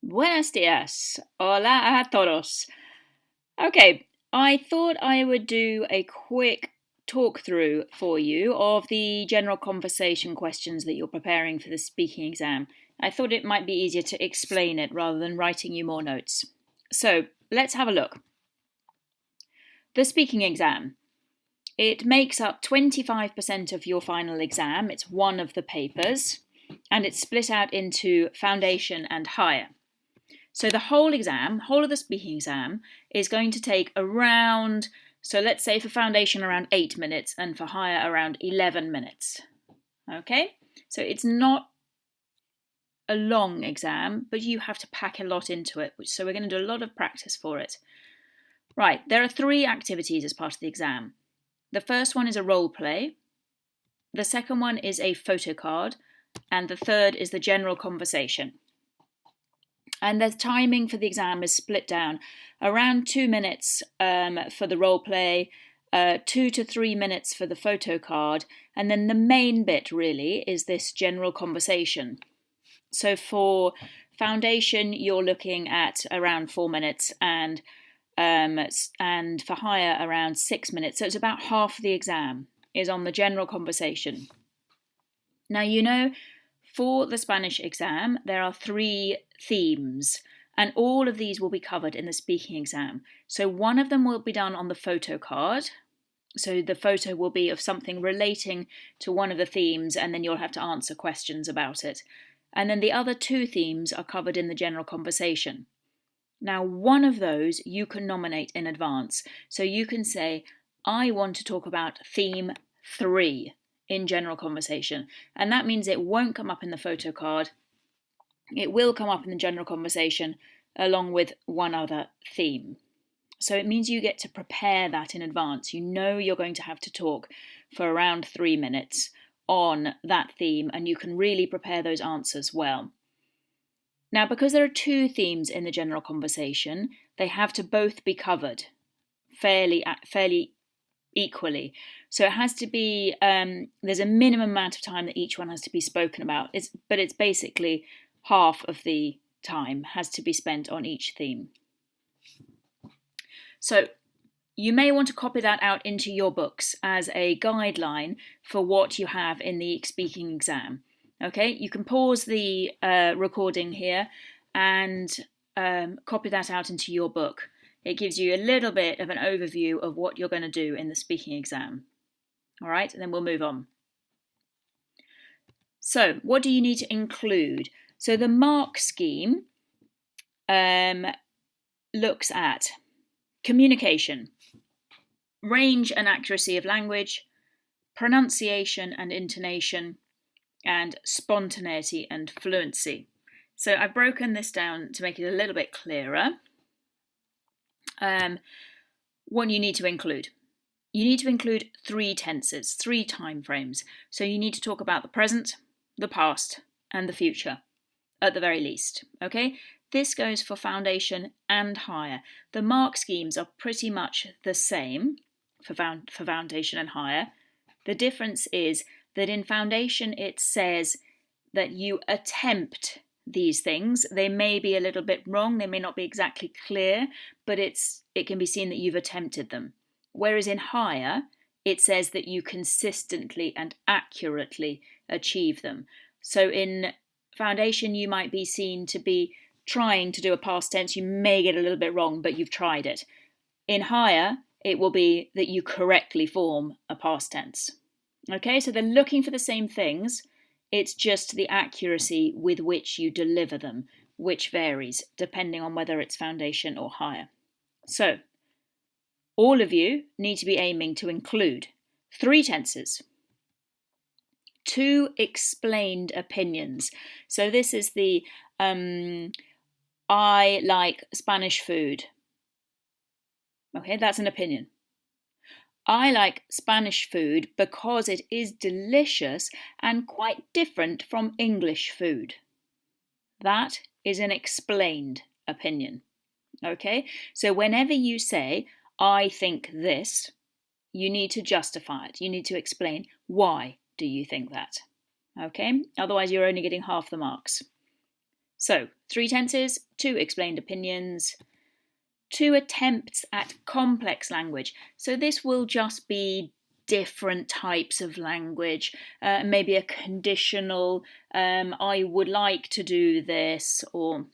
Buenos dias. Hola a todos. Okay, I thought I would do a quick talk through for you of the general conversation questions that you're preparing for the speaking exam. I thought it might be easier to explain it rather than writing you more notes. So, let's have a look. The speaking exam. It makes up 25% of your final exam. It's one of the papers, and it's split out into foundation and higher. So the whole of the speaking exam, is going to take around, so let's say for foundation around 8 minutes and for higher around 11 minutes. Okay, so it's not a long exam, but you have to pack a lot into it, so we're going to do a lot of practice for it. Right, there are 3 activities as part of the exam. The first one is a role play, the second one is a photo card, and the third is the general conversation. And the timing for the exam is split down around 2 minutes for the role play, 2 to 3 minutes for the photo card, and then the main bit really is this general conversation. So for foundation, you're looking at around 4 minutes, and for higher around 6 minutes. So it's about half the exam is on the general conversation. Now you know, for the Spanish exam, there are 3 themes, and all of these will be covered in the speaking exam. So one of them will be done on the photo card. So the photo will be of something relating to one of the themes, and then you'll have to answer questions about it. And then the other 2 themes are covered in the general conversation. Now, one of those you can nominate in advance. So you can say, I want to talk about theme 3 in general conversation. And that means it won't come up in the photo card. It will come up in the general conversation along with one other theme. So it means you get to prepare that in advance. You know you're going to have to talk for around 3 minutes on that theme, and you can really prepare those answers well. Now, because there are 2 themes in the general conversation, they have to both be covered fairly equally. So it has to be, there's a minimum amount of time that each one has to be spoken about, but it's basically half of the time has to be spent on each theme. So you may want to copy that out into your books as a guideline for what you have in the speaking exam. Okay, you can pause the recording here and copy that out into your book. It gives you a little bit of an overview of what you're going to do in the speaking exam. All right, and then we'll move on. So, what do you need to include? So the Marc scheme looks at communication, range and accuracy of language, pronunciation and intonation, and spontaneity and fluency. So I've broken this down to make it a little bit clearer. What you need to include. You need to include 3 tenses, 3 time frames. So you need to talk about the present, the past, and the future, at the very least. Okay? This goes for foundation and higher. The Marc schemes are pretty much the same for foundation and higher. The difference is that in foundation it says that you attempt these things. They may be a little bit wrong, they may not be exactly clear, but it can be seen that you've attempted them. Whereas in higher, it says that you consistently and accurately achieve them. So in foundation, you might be seen to be trying to do a past tense. You may get a little bit wrong, but you've tried it. In higher, it will be that you correctly form a past tense. Okay, so they're looking for the same things. It's just the accuracy with which you deliver them, which varies depending on whether it's foundation or higher. So, all of you need to be aiming to include 3 tenses, 2 explained opinions. So this is the I like Spanish food. Okay, that's an opinion. I like Spanish food because it is delicious and quite different from English food. That is an explained opinion. Okay, so whenever you say, I think this, you need to justify it. You need to explain why do you think that. Okay, otherwise you're only getting half the marks. So 3 tenses, 2 explained opinions, 2 attempts at complex language. So this will just be different types of language, maybe a conditional, I would like to do this, or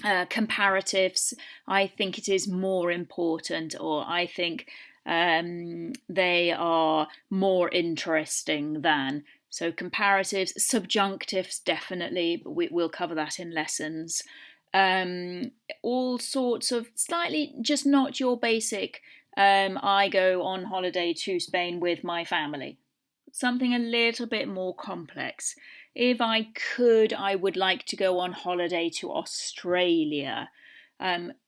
comparatives, I think it is more important, or I think they are more interesting than. So comparatives, subjunctives, definitely, but we'll cover that in lessons. All sorts of slightly, just not your basic, I go on holiday to Spain with my family. Something a little bit more complex. If I could, I would like to go on holiday to Australia.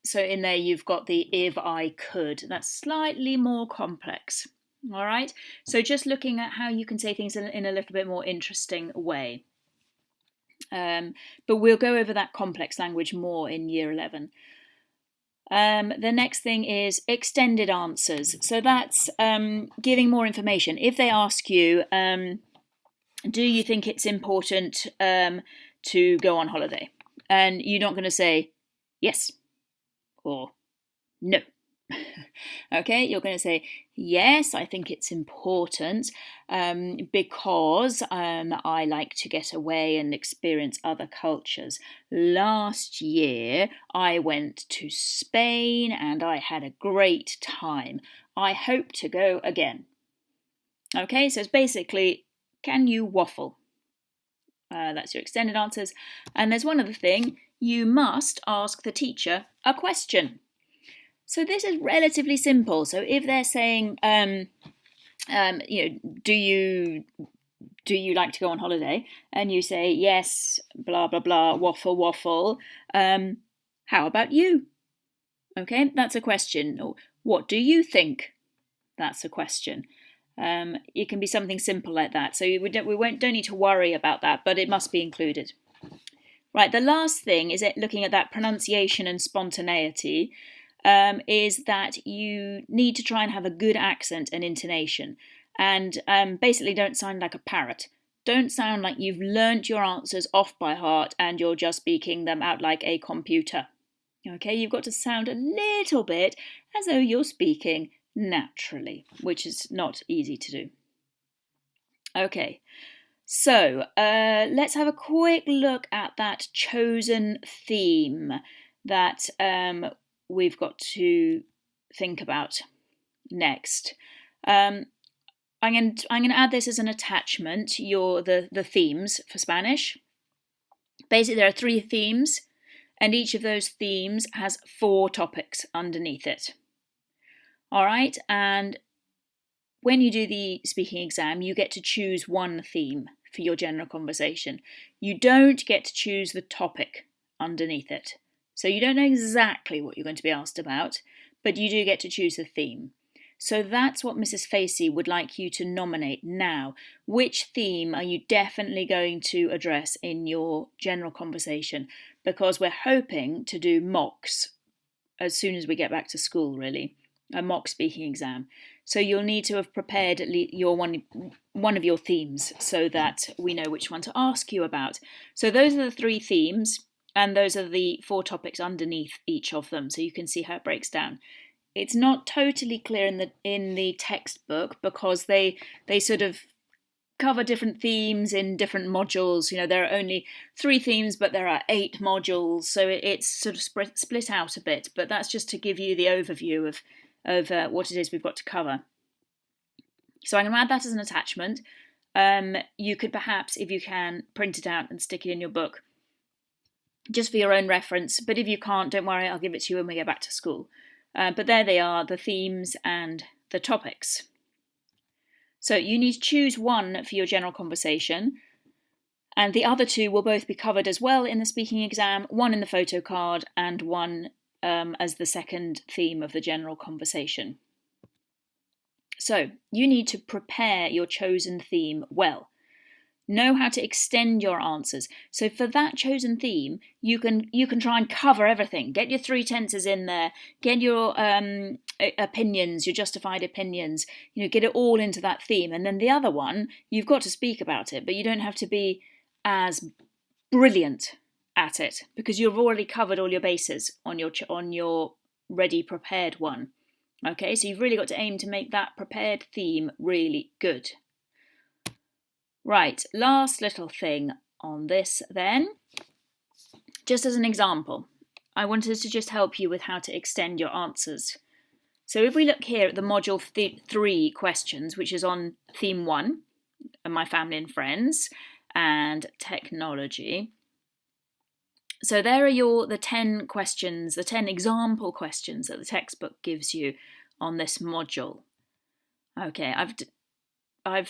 So in there you've got the if I could. That's slightly more complex. All right. So just looking at how you can say things in a little bit more interesting way. But we'll go over that complex language more in year 11. The next thing is extended answers. So that's giving more information. If they ask you, do you think it's important to go on holiday? And you're not going to say yes or no. Okay, you're going to say, yes, I think it's important because I like to get away and experience other cultures. Last year, I went to Spain and I had a great time. I hope to go again. Okay, so it's basically, can you waffle? That's your extended answers. And there's one other thing, you must ask the teacher a question. So this is relatively simple. So if they're saying, do you like to go on holiday? And you say, yes, blah, blah, blah, waffle, waffle. How about you? Okay, that's a question. Or what do you think? That's a question. It can be something simple like that. So we don't need to worry about that, but it must be included. Right, the last thing is looking at that pronunciation and spontaneity. Is that you need to try and have a good accent and intonation, and basically don't sound like a parrot. Don't sound like you've learnt your answers off by heart and you're just speaking them out like a computer. Okay, you've got to sound a little bit as though you're speaking naturally, which is not easy to do. Okay, so let's have a quick look at that chosen theme that we've got to think about next. I'm going to add this as an attachment, the themes for Spanish. Basically, there are 3 themes, and each of those themes has 4 topics underneath it. All right, and when you do the speaking exam, you get to choose one theme for your general conversation. You don't get to choose the topic underneath it. So you don't know exactly what you're going to be asked about, but you do get to choose the theme. So that's what Mrs. Facey would like you to nominate now. Which theme are you definitely going to address in your general conversation? Because we're hoping to do mocks as soon as we get back to school, really. A mock speaking exam. So you'll need to have prepared at least one of your themes so that we know which one to ask you about. So those are the 3 themes. And those are the 4 topics underneath each of them, so you can see how it breaks down. It's not totally clear in the textbook because they sort of cover different themes in different modules. You know, there are only 3 themes, but there are 8 modules, so it's sort of split out a bit. But that's just to give you the overview of what it is we've got to cover. So I'm going to add that as an attachment. You could perhaps, if you can, print it out and stick it in your book, just for your own reference, but if you can't, don't worry, I'll give it to you when we get back to school. But there they are, the themes and the topics. So you need to choose one for your general conversation, and the other 2 will both be covered as well in the speaking exam, one in the photo card and one as the second theme of the general conversation. So you need to prepare your chosen theme well. Know how to extend your answers. So for that chosen theme, you can try and cover everything. Get your 3 tenses in there. Get your opinions, your justified opinions. Get it all into that theme. And then the other one, you've got to speak about it, but you don't have to be as brilliant at it because you've already covered all your bases on your ready prepared one. Okay, so you've really got to aim to make that prepared theme really good. Right, last little thing on this then. Just as an example, I wanted to just help you with how to extend your answers. So if we look here at the module 3 questions, which is on theme 1, my family and friends, and technology. So there are the 10 questions, the 10 example questions that the textbook gives you on this module. Okay, I've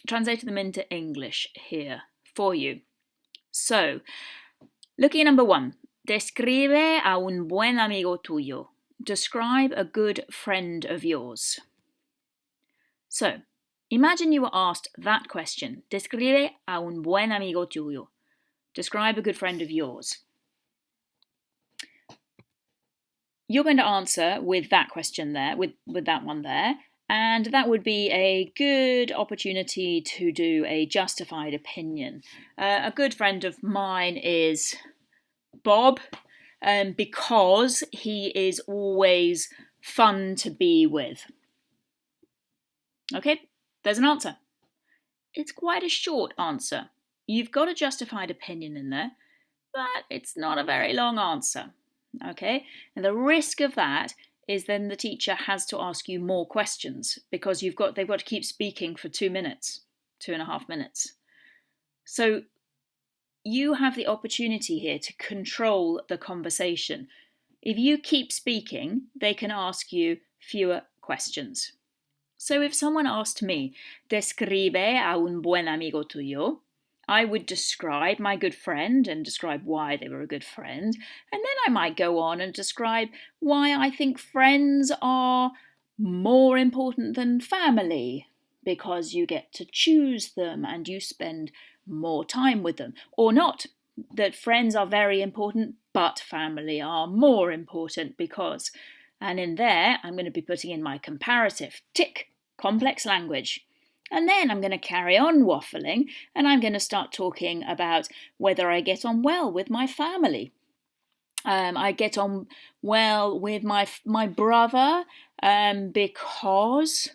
translated them into English here for you. So, looking at number 1, describe a un buen amigo tuyo. Describe a good friend of yours. So, imagine you were asked that question. Describe a un buen amigo tuyo. Describe a good friend of yours. You're going to answer with that question there, with that one there, and that would be a good opportunity to do a justified opinion. A good friend of mine is Bob, because he is always fun to be with. Okay, there's an answer. It's quite a short answer. You've got a justified opinion in there, but it's not a very long answer. Okay, and the risk of that is then the teacher has to ask you more questions because they've got to keep speaking for 2 minutes, 2.5 minutes. So you have the opportunity here to control the conversation. If you keep speaking, they can ask you fewer questions. So if someone asked me, describe a un buen amigo tuyo, I would describe my good friend and describe why they were a good friend. And then I might go on and describe why I think friends are more important than family, because you get to choose them and you spend more time with them. Or not, that friends are very important, but family are more important because. And in there, I'm going to be putting in my comparative. Tick. Complex language. And then I'm going to carry on waffling and I'm going to start talking about whether I get on well with my family. I get on well with my brother because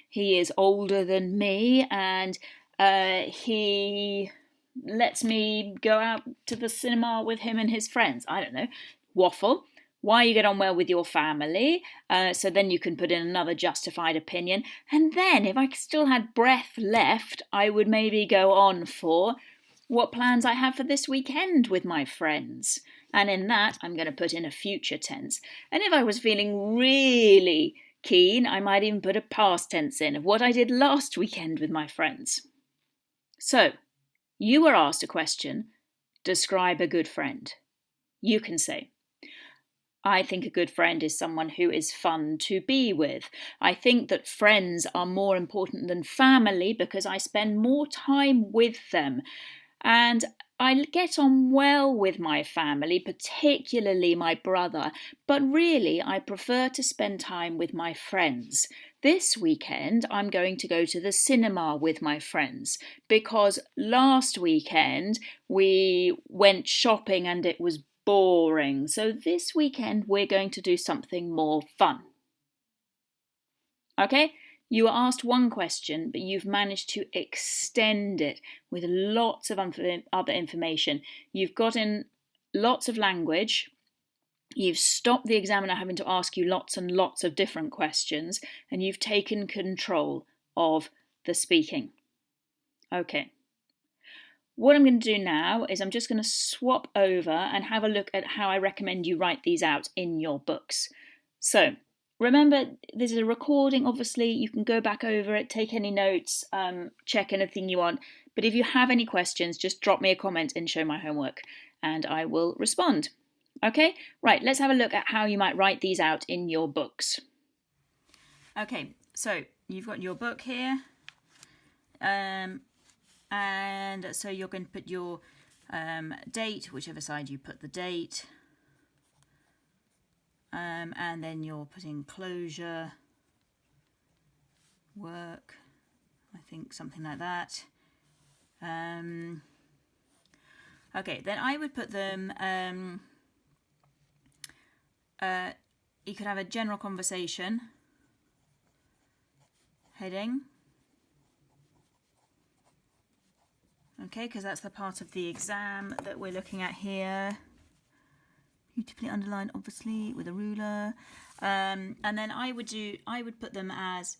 he is older than me and he lets me go out to the cinema with him and his friends. I don't know. Waffle. Why you get on well with your family, so then you can put in another justified opinion. And then, if I still had breath left, I would maybe go on for what plans I have for this weekend with my friends. And in that, I'm going to put in a future tense. And if I was feeling really keen, I might even put a past tense in of what I did last weekend with my friends. So, you were asked a question, describe a good friend. You can say, I think a good friend is someone who is fun to be with. I think that friends are more important than family because I spend more time with them. And I get on well with my family, particularly my brother, but really I prefer to spend time with my friends. This weekend I'm going to go to the cinema with my friends because last weekend we went shopping and it was boring. So this weekend we're going to do something more fun. Okay? You were asked one question, but you've managed to extend it with lots of other information. You've got in lots of language. You've stopped the examiner having to ask you lots and lots of different questions, and you've taken control of the speaking. Okay. What I'm going to do now is I'm just going to swap over and have a look at how I recommend you write these out in your books. So, remember, this is a recording, obviously. You can go back over it, take any notes, check anything you want. But if you have any questions, just drop me a comment in Show My Homework and I will respond. Okay? Right, let's have a look at how you might write these out in your books. Okay, so you've got your book here. And so you're going to put your date, whichever side you put the date. And then you're putting closure, work, I think something like that. Okay, then I would put them, you could have a general conversation heading. Okay, because that's the part of the exam that we're looking at here. Beautifully underlined, obviously, with a ruler. And then I would put them as,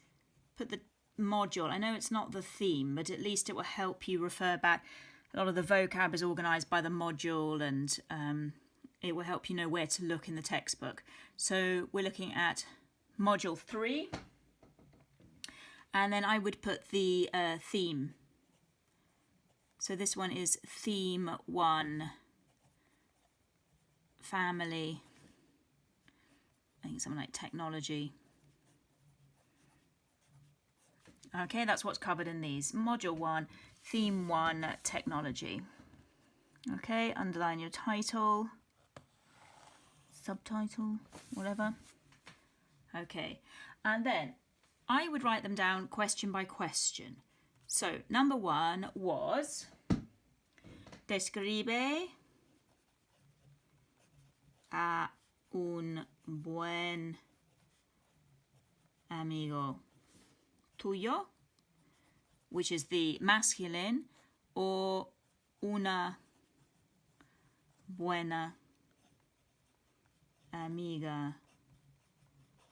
put the module. I know it's not the theme, but at least it will help you refer back. A lot of the vocab is organised by the module, and it will help you know where to look in the textbook. So we're looking at module 3. And then I would put the theme. So this one is theme 1, family. I think something like technology. Okay, that's what's covered in these. Module 1, theme 1, technology. Okay, underline your title, subtitle, whatever. Okay, and then I would write them down question by question. So number 1 was describe a un buen amigo tuyo, which is the masculine, or una buena amiga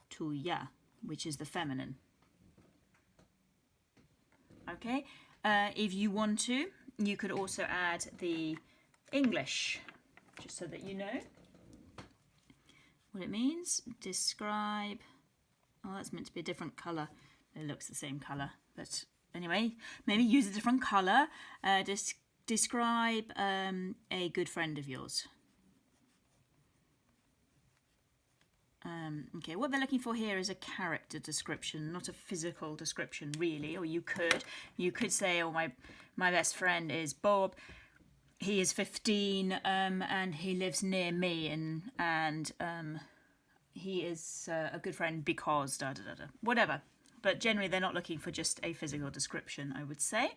tuya, which is the feminine. Okay, if you want to, you could also add the English, just so that you know what it means. Describe, oh, that's meant to be a different colour. It looks the same colour, but anyway, maybe use a different colour. Describe a good friend of yours. Okay, what they're looking for here is a character description, not a physical description, really. Or you could say, oh, my best friend is Bob. He is 15 and he lives near me, and he is a good friend because da da da da, whatever. But generally, they're not looking for just a physical description, I would say.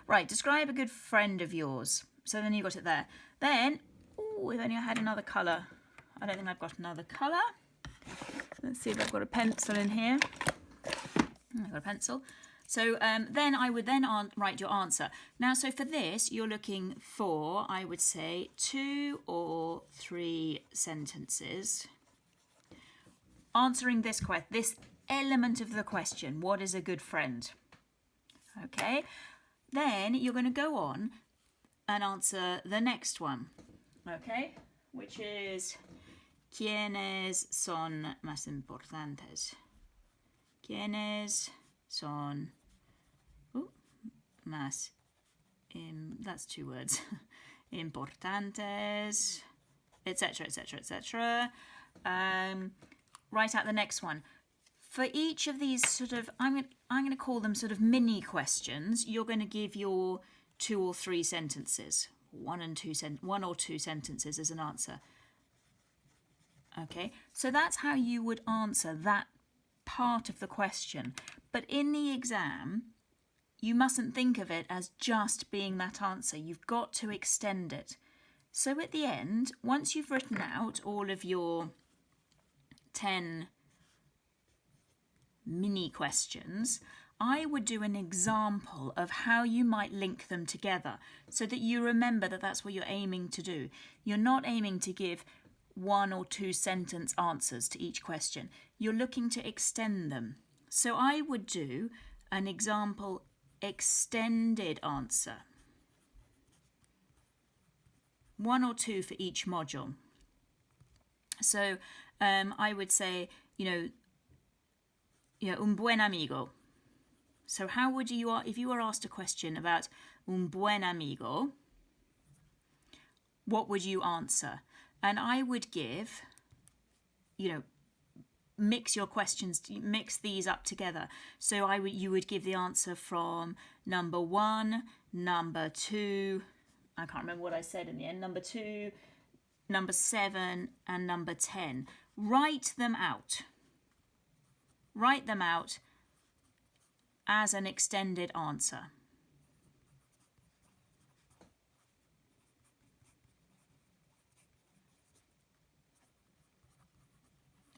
Right, describe a good friend of yours. So then you got it there. Then, oh, if only I had another colour. I don't think I've got another colour. Let's see if I've got a pencil in here. I've got a pencil. So then I would then write your answer. Now, so for this, you're looking for, I would say, 2 or 3 sentences answering this element of the question. What is a good friend? Okay. Then you're going to go on and answer the next one. Okay, which is ¿Quiénes son más importantes? ¿Quiénes son más, that's 2 words, importantes, etc., etc., etc. Write out the next one. For each of these sort of, I'm going to call them sort of mini questions, you're going to give your 2 or 3 sentences, 1 or 2 sentences as an answer. Okay, so that's how you would answer that part of the question. But in the exam, you mustn't think of it as just being that answer. You've got to extend it. So at the end, once you've written out all of your 10 mini questions, I would do an example of how you might link them together so that you remember that that's what you're aiming to do. You're not aiming to give 1 or 2 sentence answers to each question. You're looking to extend them. So I would do an example extended answer. 1 or 2 for each module. So I would say, un buen amigo. So how would you, if you were asked a question about un buen amigo, what would you answer? And I would give, mix your questions, mix these up together. So you would give the answer from number 1, number 2, I can't remember what I said in the end, number 2, number 7, and number 10. Write them out. Write them out as an extended answer.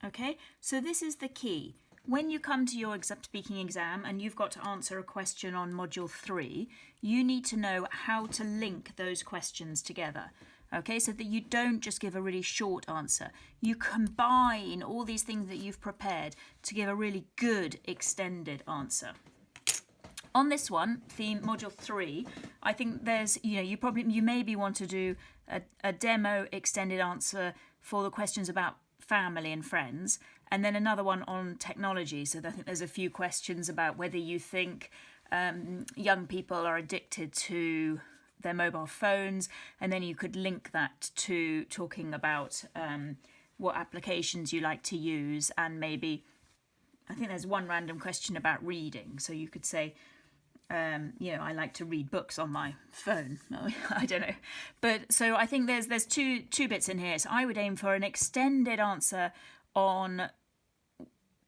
Okay, so this is the key. When you come to your speaking exam and you've got to answer a question on Module 3, you need to know how to link those questions together. Okay, so that you don't just give a really short answer. You combine all these things that you've prepared to give a really good extended answer. On this one, theme Module 3, I think there's, you maybe want to do a demo extended answer for the questions about family and friends, and then another one on technology. So I think there's a few questions about whether you think young people are addicted to their mobile phones, and then you could link that to talking about what applications you like to use, and maybe I think there's one random question about reading. So you could say, I like to read books on my phone. I don't know. But so I think there's two bits in here. So I would aim for an extended answer on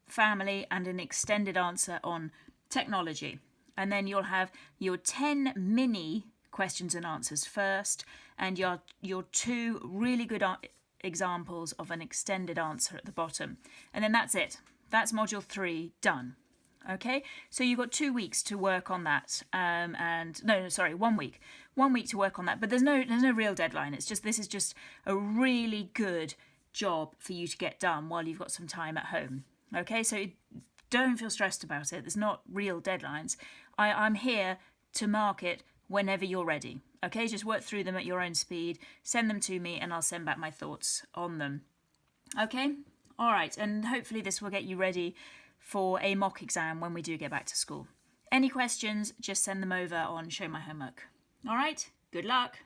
family and an extended answer on technology. And then you'll have your 10 mini questions and answers first, and your 2 really good examples of an extended answer at the bottom. And then that's it. That's Module 3 done. Okay, so you've got 2 weeks to work on that, 1 week. 1 week to work on that, but there's no real deadline. This is just a really good job for you to get done while you've got some time at home. Okay, so don't feel stressed about it. There's not real deadlines. I'm here to mark it whenever you're ready. Okay, just work through them at your own speed. Send them to me, and I'll send back my thoughts on them. Okay, all right, and hopefully this will get you ready for a mock exam when we do get back to school. Any questions, just send them over on Show My Homework. All right, good luck.